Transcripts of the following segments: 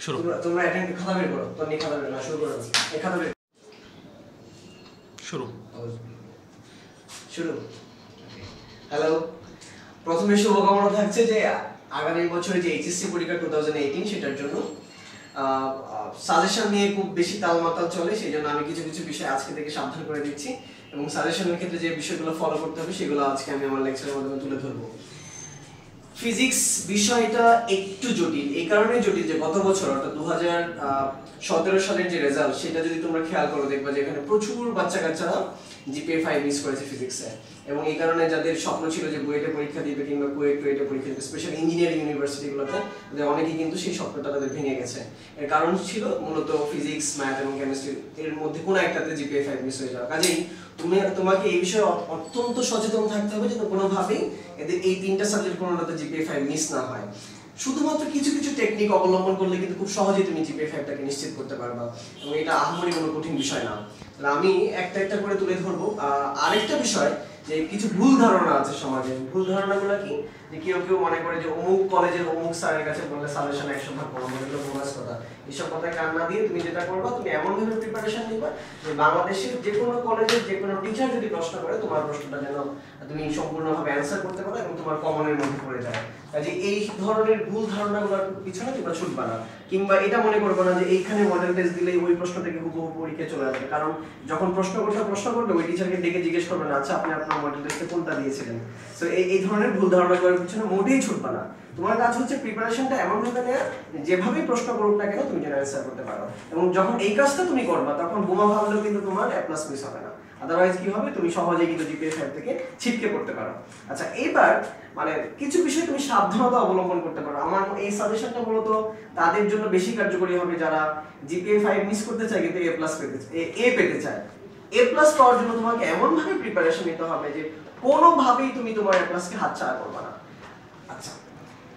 শুরু। তোমরা অ্যাটেন্ড খাতা বের করো, তো নি খাতা বের না শুরু করো। এই খাতা বের শুরু। শুরু। হ্যালো, প্রথমে শুভকামনা থাকছে যে আগামী বছরে যে এইচএসসি পরীক্ষা 2018 সেটার জন্য সাজেশন নিয়ে খুব বেশি তালমাতাল চলে, সেই জন্য আমি কিছু কিছু বিষয় আজকে থেকে সাবধান করে দিচ্ছি এবং সাজেশনের ক্ষেত্রে যে বিষয়গুলো ফলো করতে হবে সেগুলো আজকে আমি আমার লেকচারের মাধ্যমে তুলে ধরবো। ফিজিক্স বিষয়টা একটু জটিল, এই কারণে জটিল যে গত বছর অর্থাৎ 2017 সালের যে রেজাল্ট সেটা যদি তোমরা খেয়াল করো দেখবা যে এখানে প্রচুর বাচ্চা কাচ্চারা জিপিএ 5 মিস করেছে ফিজিক্সে, এবং এই কারণে যাদের স্বপ্ন ছিল যে বুয়েটে পরীক্ষা দিবে কিংবা কুয়েটে পরীক্ষা দিবে, স্পেশালি ইঞ্জিনিয়ারিং ইউনিভার্সিটিগুলোতে অনেকেই কিন্তু সেই স্বপ্নটা তাদের ভেঙে গেছে। এর কারণ ছিল মূলত ফিজিক্স, ম্যাথ এবং কেমিস্ট্রি এর মধ্যে কোনো একটাতে জিপিএ 5 মিস হয়ে যাওয়া। কাজেই তোমাকে এই বিষয়ে অত্যন্ত সচেতন থাকতে হবে যেন কোনোভাবেই এদের এই তিনটা সাবজেক্ট কোনোটাতে জিপিএ 5 মিস না হয়। শুধুমাত্র কিছু কিছু টেকনিক অবলম্বন করলে কিন্তু খুব সহজেই তুমি জিপিএ 5টাকে নিশ্চিত করতে পারবা, এবং এটা আহামরি কোনো কঠিন বিষয় না। তাহলে আমি একটা একটা করে তুলে ধরবো। আরেকটা বিষয় যে কিছু ভুল ধারণা আছে সমাজে। ভুল ধারণাগুলো কি, যে কেউ কেউ মনে করে যে অমুক কলেজের অমুক স্যারের কাছে বললে সাজেশন 100% পাবো, এগুলো বোনাস কথা। এইসব কথায় কান না দিয়ে তুমি যেটা করবা, তুমি এমন ভাবে প্রিপারেশন নিবা যে বাংলাদেশের যে কোনো কলেজের যে কোনো টিচার যদি প্রশ্ন করে তোমার প্রশ্নটা যেন তুমি সম্পূর্ণভাবে অ্যানসার করতে পারো এবং তোমার কমনের মধ্যে পড়ে যায়। কাজে এই ধরনের ভুল ধারণাগুলোর পিছনে তোমরা ছুটবা না, কিংবা এটা মনে করবে না যে এইখানে মডেল টেস্ট দিলেই ওই প্রশ্ন থেকে হুবহু পরীক্ষা চলে আসবে। কারণ যখন প্রশ্ন করবে ওই টিচারকে ডেকে জিজ্ঞেস করবে না, আচ্ছা আপনি আপনার মডেল টেস্টে কোনটা দিয়েছিলেন। সো এই ধরনের ভুল ধারণাগুলোর পিছনে মোটেই ছুটবা না। তোমার কাজ হচ্ছে প্রিপারেশনটা এমন ভাবে নেওয়া যেভাবেই প্রশ্ন করুক না কেন তুমি যেন অ্যানসার করতে পারো, এবং যখন এই কাজটা তুমি করবা তখন বোমা ভাবলেও কিন্তু তোমার A+ মিস হবে না। আদারওয়াইজ কি হবে, তুমি সহজেই কিন্তু জিপিএ 5 থেকে ছিটকে পড়তে পারো। আচ্ছা, এবার মানে কিছু বিষয় তুমি সাবধানতা অবলম্বন করতে পারো। আমার এই সাজেশনটা মূলত তাদের জন্য বেশি কার্যকরী হবে যারা জিপিএ 5 মিস করতে চায় কিন্তু A পেতে চায়। A+ পাওয়ার জন্য তোমাকে এমন ভাবে প্রিপারেশন নিতে হবে যে কোনোভাবেই তুমি তোমার A+ কে হাতছাড়া করবে না। আচ্ছা,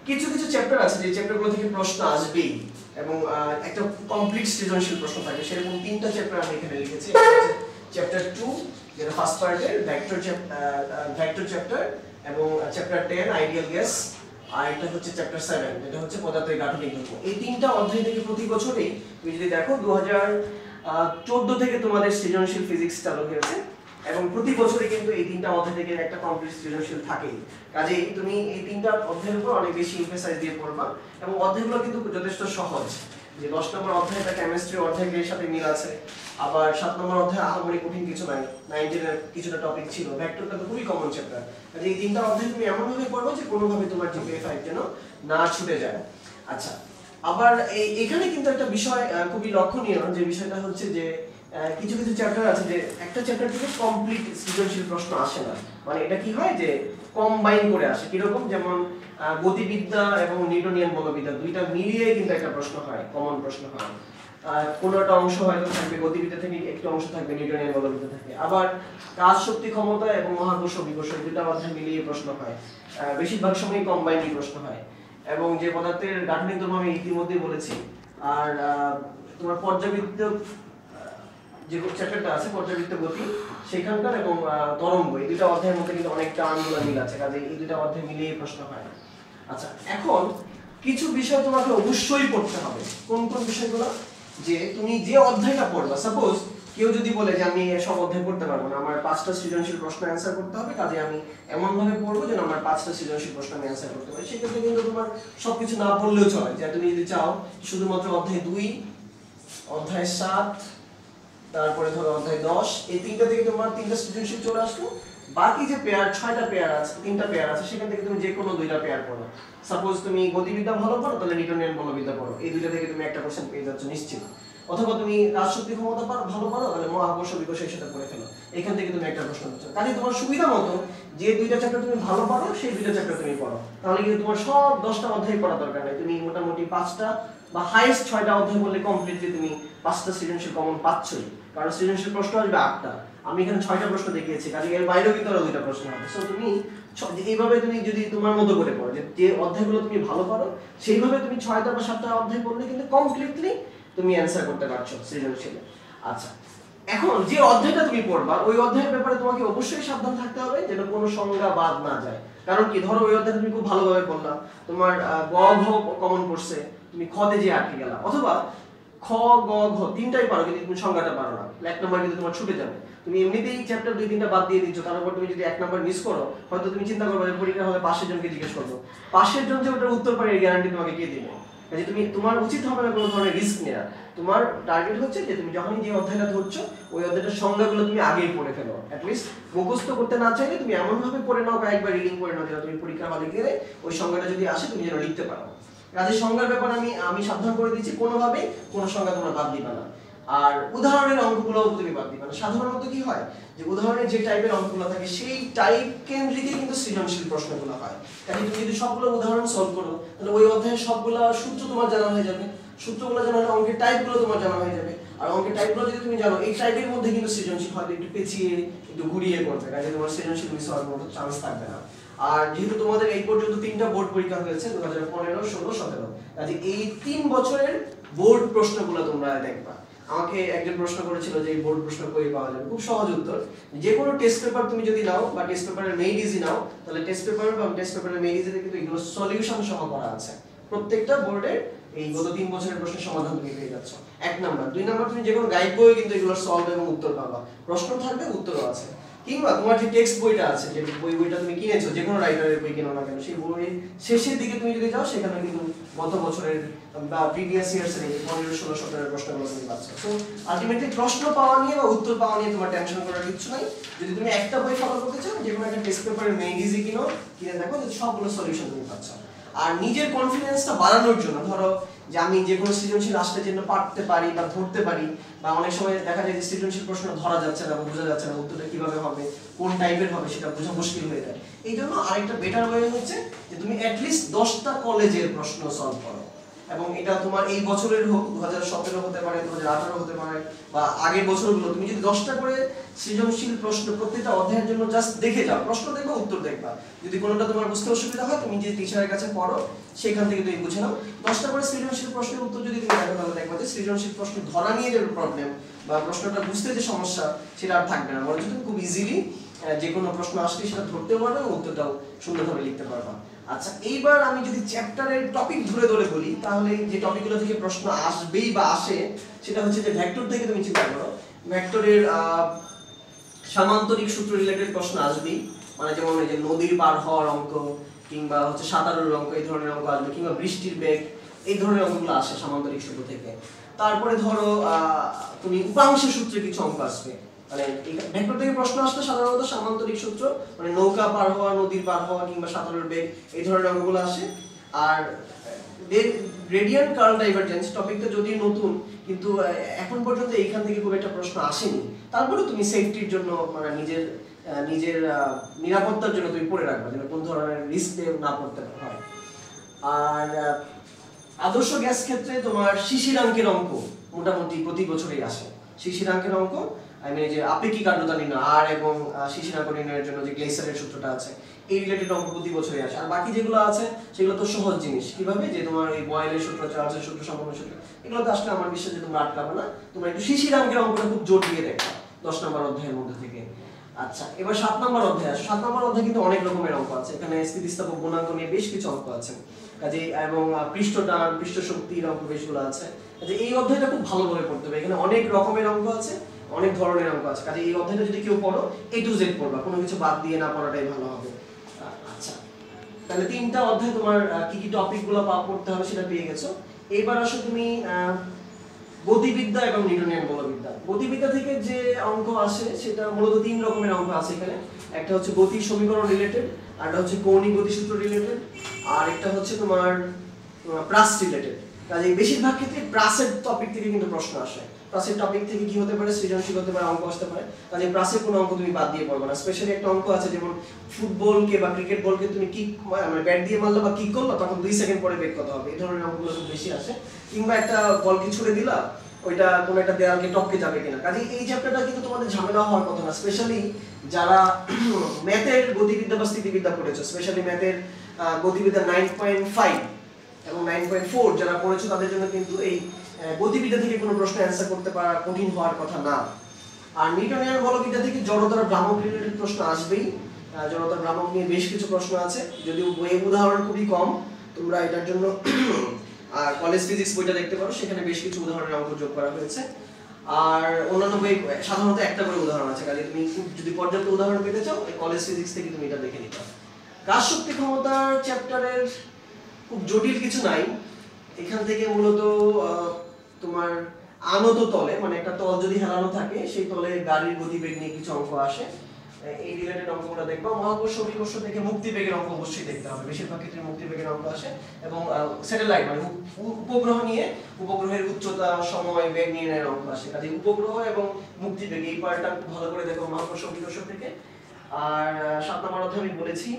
কিছু কিছু চ্যাপ্টার আছে যে চ্যাপ্টারগুলো থেকে প্রশ্ন আসবেই এবং একটা কমপ্লিট সৃজনশীল প্রশ্ন থাকে, সেরকম তিনটা চ্যাপ্টার আমি এখানে লিখেছি। চ্যাপ্টার 2 যেটা ফার্স্ট পার্টের ভেক্টর চ্যাপ্টার, এবং চ্যাপ্টার 10 আইডিয়াল গ্যাস, আর এটা হচ্ছে চ্যাপ্টার 7 যেটা হচ্ছে পদার্থের গাঠনিক ধর্ম। এই তিনটা অধ্যায় থেকে প্রতি বছরই তুমি যদি দেখো 2014 থেকে তোমাদের সৃজনশীল ফিজিক্স চালু হয়েছে, এবং প্রতি বছরই কিন্তু এই তিনটা অধ্যায় থেকে একটা কমপ্লিট সৃজনশীল থাকেই। কাজেই তুমি এই তিনটা অধ্যায়ের উপর অনেক বেশি এমফাসাইজ দিয়ে পড়বা, এবং অধ্যায়গুলো কিন্তু যথেষ্ট সহজ। যে 10 নম্বর অধ্যায়টা কেমিস্ট্রি অধ্যায়ের সাথে মিল আছে, আবার 7 নম্বর অধ্যায় আহামরি কঠিন কিছু নাই, 9 এর কিছুটা টপিক ছিল, ভেক্টরটা তো খুবই কমন চ্যাপ্টার। কাজে এই তিনটা অধ্যায় তুমি এমন ভাবে পড়বে যে কোনোভাবে তোমার জিপিএ 5 যেন না ছুটে যায়। আচ্ছা, আবার এখানে কিন্তু একটা বিষয় খুবই লক্ষণীয়, যে বিষয়টা হচ্ছে যে কিছু কিছু চ্যাপ্টার আছে যে একটা চ্যাপ্টার থেকে কমপ্লিট সৃজনশীল প্রশ্ন আসে না। মানে এটা কি হয় যে কম্বাইন করে আসে, কিরকম, যেমন গতিবিদ্যা এবং নিউটনিয়ান বলবিদ্যা দুইটা মিলিয়ে কিন্তু একটা প্রশ্ন হয়, কমন প্রশ্ন হয়। কোনো একটা অংশ হয়তো থাকবে গতিবিদ্যা থেকে, একটা অংশ থাকবে নিউটনিয়ান বলবিদ্যা থেকে। আবার কাজ, শক্তি, ক্ষমতা এবং মহাকর্ষ বিকর্ষ দুটো অধ্যায় মিলিয়ে প্রশ্ন হয়। বেশিরভাগ সময় কম্বাইন্ড প্রশ্ন হয়। এবং যে পদার্থের গাঠনিক ধর্ম আমি ইতিমধ্যে বলেছি। আর তোমার পর্যাবৃত্ত যে চ্যাপ্টারটা আছে পর্যাবৃত্ত গতি, সেখানকার এবং তরঙ্গ, এই দুটো অধ্যায়ের মধ্যে কিন্তু অনেকটা আন্দোলন মিল আছে। কাজে এই দুটো অধ্যায় মিলিয়ে প্রশ্ন হয়। আচ্ছা, এখন কিছু বিষয় তোমাকে অবশ্যই পড়তে হবে। কোন কোন বিষয়গুলো, যে তুমি যে অধ্যায়টা পড়বা, সাপোজ কেউ যদি বলে যে আমি সব অধ্যায় পড়তে পারবো না, আমার 5টা সৃজনশীল প্রশ্ন অ্যানসার করতে হবে, কাজে আমি এমন ভাবে পড়বো যেন আমার 5টা সৃজনশীল প্রশ্ন আমি অ্যানসার করতে পারি, সেক্ষেত্রে কিন্তু তোমার সবকিছু না পড়লেও চলে। যে তুমি যদি চাও শুধুমাত্র অধ্যায় 2, অধ্যায় 7, তারপরে ধরো অধ্যায় 10, এই তিনটা থেকে তোমার 3টা সৃজনশীল চলে আসলো, বাকি যে পেয়ার 6টা পেয়ার আছে, 3টা পেয়ার আছে, সেখান থেকে তুমি যে কোনো 2টা পেয়ার পড়ো। সাপোজ তুমি গতিবিদ্যা ভালো পড়ো, তাহলে নিউটনিয়ান বলবিদ্যা পড়ো, এই দুইটা থেকে তুমি একটা কোশ্চেন পেয়ে যাচ্ছ নিশ্চিত। অথবা তুমি কাজ, শক্তি, ক্ষমতা ভালো পারো, তাহলে মহাকর্ষ বিকর্ষ এর সাথে পড়ে ফেলো, এখান থেকে তুমি একটা প্রশ্ন পাচ্ছ। কাজে তোমার সুবিধা মতো যে দুইটা চ্যাপ্টার তুমি ভালো পারো সেই দুইটা চ্যাপ্টার তুমি পড়ো, তাহলে কিন্তু তোমার সব 10টা অধ্যায় পড়া দরকার নেই। তুমি মোটামুটি 5টা বা হাইয়েস্ট 6টা অধ্যায় বললে কমপ্লিটলি তুমি 5টা সৃজনশীল কমন পাচ্ছই, কারণ সৃজনশীল প্রশ্ন আসবে 8টা। আমি এখানে 6টা প্রশ্ন দেখিয়েছি, কাজে এর বাইরেও কিন্তু আরো 2টা প্রশ্ন হবে। সো তুমি এইভাবে তুমি যদি তোমার মতো করে পড়ো, যে অধ্যায়গুলো তুমি ভালো পারো সেইভাবে তুমি 6টা বা 7টা অধ্যায় পড়লে কিন্তু কমপ্লিটলি তুমি অ্যানসার করতে পারছো সৃজনশীলে। আচ্ছা, এখন যে অধ্যায়টা তুমি পড়বা ওই অধ্যায়ের ব্যাপারে তোমাকে অবশ্যই সাবধান থাকতে হবে যেন কোনো সংজ্ঞা বাদ না যায়। কারণ কি, ধরো ওই অধ্যায় তুমি খুব ভালোভাবে পড়লা, তোমার গ ঘ কমন পড়ছে, তুমি খতে যে আটকে গেলা, অথবা খ গ ঘ তিনটাই পারো কিন্তু তুমি সংজ্ঞাটা পারো না, এক নাম্বার কিন্তু তোমার ছুটে যাবে। তুমি এমনিতেই চ্যাপ্টার 2-3টা বাদ দিয়ে দিচ্ছ, তারপর তুমি যদি এক নাম্বার মিস করো, হয়তো তুমি চিন্তা করবে যে পরীক্ষা হলে পাশের জনকে জিজ্ঞেস করবো, পাশের জন যে ওটার উত্তর পারে এই গ্যারান্টি তোমাকে কে দিবে? কাজে তুমি, তোমার উচিত হবে না কোনো ধরনের রিস্ক নেওয়া। তোমার টার্গেট হচ্ছে যে তুমি যখনই যে অধ্যায়টা ধরছো ওই অধ্যায়টার সংজ্ঞাগুলো তুমি আগেই পড়ে ফেলো, অ্যাটলিস্ট মুখস্থ করতে না চাইলে তুমি এমন ভাবে পড়ে নাও, কয়েকবার রিডিং করে নাও যেটা তুমি পরীক্ষার হলে গেলে ওই সংজ্ঞাটা যদি আসে তুমি যেন লিখতে পারো। কাজে সংজ্ঞার ব্যাপারে আমি সাবধান করে দিচ্ছি, কোনোভাবেই কোনো সংজ্ঞা তোমরা বাদ দিবা না। আর উদাহরণের অঙ্কগুলো তুমি বাদ দিবা না। সাধারণত কি হয় যে উদাহরণের যে টাইপের অঙ্কগুলো থাকে সেই টাইপ কেন্দ্রিকই কিন্তু সৃজনশীল প্রশ্নগুলো হয়। কাজে তুমি যদি সবগুলো উদাহরণ সলভ করো তাহলে ওই অধ্যায়ের সবগুলো সূত্র তোমার জানা হয়ে যাবে, সূত্রগুলো জানা হলে অঙ্কের টাইপগুলো তোমার জানা হয়ে যাবে। আর অঙ্কের টাইপগুলো যদি তুমি জানো, এই টাইপের মধ্যে কিন্তু সৃজনশীল হয়তো একটু পেঁচিয়ে একটু ঘুরিয়ে করবে, কাজে তোমার সৃজনশীল মিস হওয়ার কোনো চান্স থাকবে না। আর যেহেতু তোমাদের এই পর্যন্ত 3টা বোর্ড পরীক্ষা হয়েছে 2015, 16, 17, কাজে এই 3 বছরের বোর্ড প্রশ্নগুলো তোমরা দেখবা। আমাকে একজন প্রশ্ন করেছিল যে এই বোর্ড প্রশ্ন কই পাওয়া যাবে, খুব সহজ উত্তর, যে কোনো টেস্ট পেপার তুমি যদি নাও বা টেস্ট পেপারের মেইন ইজি নাও, তাহলে টেস্ট পেপার বা টেস্ট পেপারের মেইন ইজিতে কিন্তু এগুলো সলিউশন সহ করা আছে। প্রত্যেকটা বোর্ডের এই গত 3 বছরের প্রশ্নের সমাধান তুমি পেয়ে যাচ্ছ। 1 নাম্বার। 2 নাম্বার, তুমি যে কোনো গাইড বইয়ে কিন্তু এগুলো সলভ এবং উত্তর পাবা, প্রশ্ন থাকবে উত্তরও আছে। কিংবা তোমার যে টেক্সট বইটা আছে, যে বইটা তুমি কিনেছো, যে কোনো রাইটারের বই কিনো না কেন, সেই বইয়ের শেষের দিকে তুমি যদি যাও সেখানে কিন্তু গত বছরের বা প্রিভিয়াস ইয়ার্স এর 15, 16, 17 এর প্রশ্নগুলো তুমি পাচ্ছ। সো আলটিমেটলি প্রশ্ন পাওয়া নিয়ে বা উত্তর পাওয়া নিয়ে তোমার টেনশন করার কিছু নাই। যদি তুমি একটা বই ফলো করতে চাও, যে কোনো একটা টেস্ট পেপারের মেইন ইজি কিনে দেখো যে সবগুলো সলিউশন তুমি পাচ্ছ। আর নিজের কনফিডেন্সটা বাড়ানোর জন্য, ধরো যে আমি যে কোনো সৃজনশীল আসলে জন্য পারতে পারি বা ধরতে পারি, বা অনেক সময় দেখা যায় যে সৃজনশীল প্রশ্ন ধরা যাচ্ছে না, বোঝা যাচ্ছে না উত্তরটা কিভাবে হবে, কোন টাইপের হবে সেটা বোঝা মুশকিল হয়ে যায়। এই জন্য আরেকটা বেটার ওয়ে হচ্ছে যে তুমি অ্যাটলিস্ট 10টা কলেজের প্রশ্ন সলভ করো, এবং এটা তোমার এই বছরের হোক, 2017 হতে পারে, 2018 হতে পারে, বা আগের বছরগুলো, তুমি যদি 10টা করে সৃজনশীল প্রশ্ন প্রত্যেকটা অধ্যায়ের জন্য জাস্ট দেখে যাও, প্রশ্ন দেখবা, উত্তর দেখবা। যদি কোনোটা তোমার বুঝতে অসুবিধা হয়, তুমি যে টিচারের কাছে পড়ো সেখান থেকে তুমি বুঝে নাও। 10টা করে সৃজনশীল প্রশ্নের উত্তর যদি তুমি দেখো, তাহলে দেখবা যে সৃজনশীল প্রশ্ন ধরা নিয়ে যে প্রবলেম বা প্রশ্নটা বুঝতে যে সমস্যা সেটা আর থাকবে না, বরঞ্চ তুমি খুব ইজিলি যে কোনো প্রশ্ন আসলে সেটা ধরতেও পারবে এবং উত্তরটাও সুন্দরভাবে লিখতে পারবা। আচ্ছা, এইবার আমি যদি চ্যাপ্টারের টপিক ধরে ধরে বলি, তাহলে যে টপিকগুলো থেকে প্রশ্ন আসবেই বা আসে সেটা হচ্ছে যে ভেক্টর থেকে তুমি চিন্তা করো, ভেক্টরের সামান্তরিক সূত্র রিলেটেড প্রশ্ন আসবেই, মানে যেমন এই যে নদীর পার হওয়ার অঙ্ক, কিংবা হচ্ছে সাঁতারের অঙ্ক, এই ধরনের অঙ্ক আসবে, কিংবা বৃষ্টির বেগ, এই ধরনের অঙ্কগুলো আসে সামান্তরিক সূত্র থেকে। তারপরে ধরো তুমি উপাংশের সূত্রে কিছু অঙ্ক আসবে, মানে ভেক্টর থেকে প্রশ্ন আসলে সাধারণত সামান্তরিক সূত্র, মানে নৌকা পার হওয়া, নদীর পার হওয়া, কিংবা সাঁতারের বেগ, এই ধরনের অঙ্কগুলো আসে। আর গ্রেডিয়েন্ট কার্ল ডাইভারজেন্স টপিকটা যদিও নতুন, কিন্তু এখন পর্যন্ত এইখান থেকে খুব একটা প্রশ্ন আসেনি, তারপরে তুমি সেফটির জন্য, মানে নিজের নিরাপত্তার জন্য তুমি পড়ে রাখবা যেন কোন ধরনের রিস্কে না পড়তে হয়। আর আদর্শ গ্যাস ক্ষেত্রে তোমার শিশিরাঙ্কের অঙ্ক মোটামুটি প্রতি বছরই আসে। শিশিরাঙ্কের অঙ্ক, যে আপেক্ষিক আর্দ্রতা নির্ণয় আর এবং শিশিরাঙ্ক নির্ণয়ের জন্য যে গ্লেসারের সূত্রটা আছে, এই রিলেটেড অঙ্ক প্রতি বছরই আসে। আর বাকি যেগুলো আছে সেগুলো তো সহজ জিনিস, কিভাবে যে তোমার এই বয়েলের সূত্র, চার্লসের সূত্র, সম্পূর্ণ সূত্র, এগুলো তো আসলে আমার বিশ্বাস যে তোমরা আটকাবে না। তোমরা একটু শিশিরাঙ্কের অঙ্কটা খুব জোর দিয়ে দেখো 10 নম্বর অধ্যায়ের মধ্যে থেকে। আচ্ছা, এবার 7 নম্বর অধ্যায় আসো। 7 নম্বর অধ্যায় কিন্তু অনেক রকমের অঙ্ক আছে, এখানে স্থিতিস্থাপক গুণাঙ্ক নিয়ে বেশ কিছু অঙ্ক আছে, কাজে এবং পৃষ্ঠটান, পৃষ্ঠ শক্তির অঙ্ক বেশগুলো আছে। কাজে এই অধ্যায়টা খুব ভালোভাবে পড়তে হবে, এখানে অনেক রকমের অঙ্ক আছে, অনেক ধরনের অঙ্ক আছে। কাজে এই অধ্যায়টা যদি কেউ পড়ো A to Z পড়বা, কোনো কিছু বাদ দিয়ে না পড়াটাই ভালো হবে। আচ্ছা, তাহলে 3টা অধ্যায় তোমার কি কি টপিকগুলো পড়তে হবে সেটা পেয়ে গেছো। এবার আসো তুমি গতিবিদ্যা এবং নিউটনিয়ান বলবিদ্যা। গতিবিদ্যা থেকে যে অঙ্ক আসে সেটা মূলত 3 রকমের অঙ্ক আছে এখানে। একটা হচ্ছে গতির সমীকরণ রিলেটেড, আরটা হচ্ছে কৌণিক গতিসূত্র রিলেটেড, আর একটা হচ্ছে তোমার প্রাস রিলেটেড। কাজে বেশিরভাগ ক্ষেত্রে প্রাসের টপিক থেকে কিন্তু প্রশ্ন আসে। প্রাসের টপিক থেকে কি হতে পারে, সৃজনশীল হতে পারে, অঙ্ক আসতে পারে। কাজে প্রাসের কোনো অঙ্ক তুমি বাদ দিয়ে পড়বে না। স্পেশালি একটা অঙ্ক আছে, যেমন ফুটবলকে বা ক্রিকেট বলকে তুমি কিক, মানে ব্যাট দিয়ে মারলে বা কিক করলো, তখন 2 সেকেন্ড পরে বেগ কত হবে, এই ধরনের অঙ্কগুলো খুব বেশি আসে। কিংবা একটা বলকে ছুড়ে দিলা, ওইটা কোনো একটা দেয়ালকে টপকে যাবে কিনা। কাজে এই চ্যাপ্টারটা কিন্তু তোমাদের ঝামেলা হওয়ার কথা না, স্পেশালি যারা ম্যাথের গতিবিদ্যা বা স্থিতিবিদ্যা পড়েছো, স্পেশালি ম্যাথের গতিবিদ্যা 9.5 এবং 9.4 যারা পড়েছো, তাদের জন্য কিন্তু এই গতিবিদ্যা থেকে কোনো প্রশ্ন অ্যান্সার করতে পারা কঠিন হওয়ার কথা না। আর নিউটনিয়ান বলবিদ্যা থেকে জড়তার ভ্রামক রিলেটেড প্রশ্ন আসবেই। জড়তার ভ্রামক নিয়ে বেশ কিছু প্রশ্ন আছে, যদিও বইয়ের উদাহরণ খুবই কম। তোমরা এটার জন্য আর কলেজ ফিজিক্স বইটা দেখতে পারো, সেখানে বেশ কিছু উদাহরণের অঙ্ক যোগ করা হয়েছে। আর অন্যান্য বই সাধারণত একটা করে উদাহরণ আছে, কাজে তুমি খুব যদি পর্যাপ্ত উদাহরণ পেতে চাও কলেজ ফিজিক্স থেকে তুমি এটা দেখে নিতে। কাজ শক্তি ক্ষমতার চ্যাপ্টারের খুব জটিল কিছু নাই। এখান থেকে মূলত তোমার আনত তলে, মানে একটা তল যদি হেলানো থাকে সেই তলে গাড়ির গতিবেগ নিয়ে কিছু অঙ্ক আসে, এই রিলেটেড অঙ্কগুলো দেখবা। মহাকর্ষ অভিকর্ষ থেকে মুক্তিবেগের অঙ্ক অবশ্যই দেখতে হবে, বেশিরভাগ ক্ষেত্রে মুক্তিবেগের অঙ্ক আসে। এবং স্যাটেলাইট মানে উপগ্রহ নিয়ে, উপগ্রহের উচ্চতা, সময়, বেগ নির্ণয়ের অঙ্ক আসে। কাজে উপগ্রহ এবং মুক্তিবেগ এই পার্টটা খুব ভালো করে দেখো মহাকর্ষ অভিকর্ষ থেকে। আর 7 নম্বর অধ্যায়ে আমি বলেছি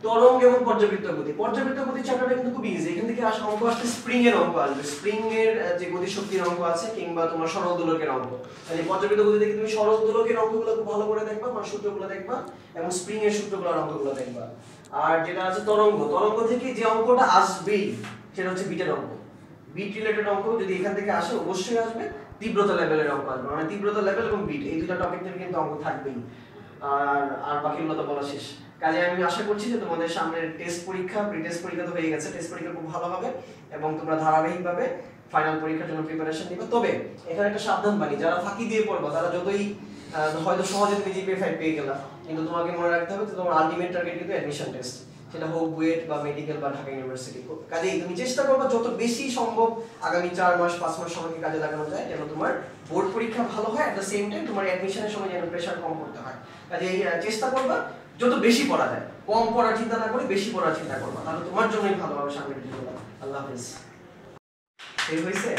তরঙ্গ এবং পর্যাবৃত্ত গতি। পর্যাবৃত্ত গতি চ্যাপ্টারটা কিন্তু খুব ইজি। এখান থেকে অঙ্ক আসবে, স্প্রিং এর অঙ্ক আসবে, স্প্রিং এর যে গতি শক্তির অঙ্ক আছে কিংবা তোমার সরল দোলকের অঙ্ক। তাহলে পর্যাবৃত্ত গতি থেকে তুমি সরল দোলকের অঙ্কগুলো খুব ভালো করে দেখবা, মানে সূত্রগুলো দেখবা, এবং স্প্রিং এর সূত্রগুলোর অঙ্কগুলো দেখবা। আর যেটা আছে তরঙ্গ, তরঙ্গ থেকে যে অঙ্কটা আসবেই সেটা হচ্ছে বিটের অঙ্ক। বিট রিলেটেড অঙ্ক যদি এখান থেকে আসে অবশ্যই আসবে। তীব্রতা লেভেলের অঙ্ক আসবে, মানে তীব্রতা লেভেল এবং বিট এই দুটো টপিক থেকে কিন্তু অঙ্ক থাকবেই। আর বাকিগুলো তো বলা শেষ। কাজে আমি আশা করছি যে তোমাদের সামনে টেস্ট পরীক্ষা, প্রি টেস্ট পরীক্ষা তো হয়ে গেছে, টেস্ট পরীক্ষা খুব ভালো হবে এবং তোমরা ধারাবাহিকভাবে ফাইনাল পরীক্ষার জন্য প্রিপারেশন নিবে। তবে এখানে একটা সাবধান বাণী, যারা ফাঁকি দিয়ে পড়বা তারা যতই হয়তো সহজে তুমি জিপিএ 5 পেয়ে গেলা, কিন্তু তোমাকে মনে রাখতে হবে যে তোমার আলটিমেট টার্গেট কিন্তু অ্যাডমিশন টেস্ট, সেটা হোক বুয়েট বা মেডিকেল বা ঢাকা ইউনিভার্সিটি। কাজেই তুমি চেষ্টা করবা যত বেশি সম্ভব আগামী 4 মাস 5 মাস সময়কে কাজে লাগানো যায়, যেন তোমার বোর্ড পরীক্ষা ভালো হয়, এট দ্য সেম টাইম তোমার অ্যাডমিশনের সময় যেন প্রেশার কম করতে হয়। কাজেই চেষ্টা করবা যত বেশি পড়া যায়, কম পড়ার চিন্তা না করে বেশি পড়ার চিন্তা করবা, তাহলে তোমার জন্যই ভালো হবে সামনের দিনগুলো। আল্লাহ হাফেজ। ঠিক হয়েছে?